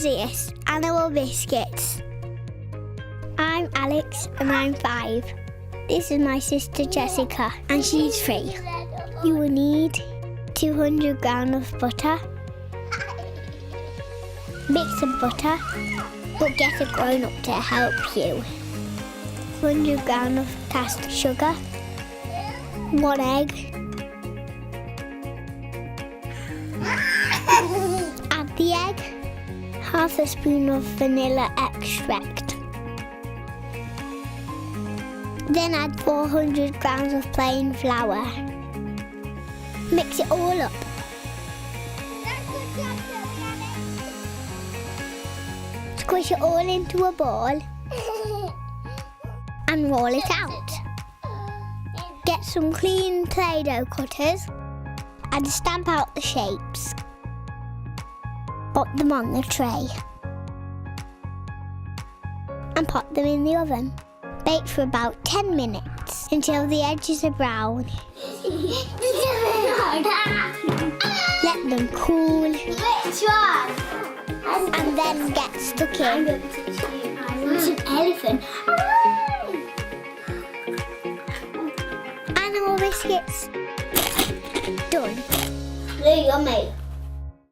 easiest animal biscuits. I'm Alex and I'm 5. This is my sister Jessica and she's 3. You will need 200 grams of butter. Mix some butter, but get a grown-up to help you. 100 grams of caster sugar. 1 egg. Add the egg. Half a spoon of vanilla extract. Then add 400 grams of plain flour. Mix it all up. Squish it all into a ball and roll it out. Get some clean Play-Doh cutters and stamp out the shapes. Put them on the tray and put them in the oven. Bake for about 10 minutes until the edges are brown. Let them cool. And then get stuck in. It's an elephant. Animal biscuits. Done. They're yummy.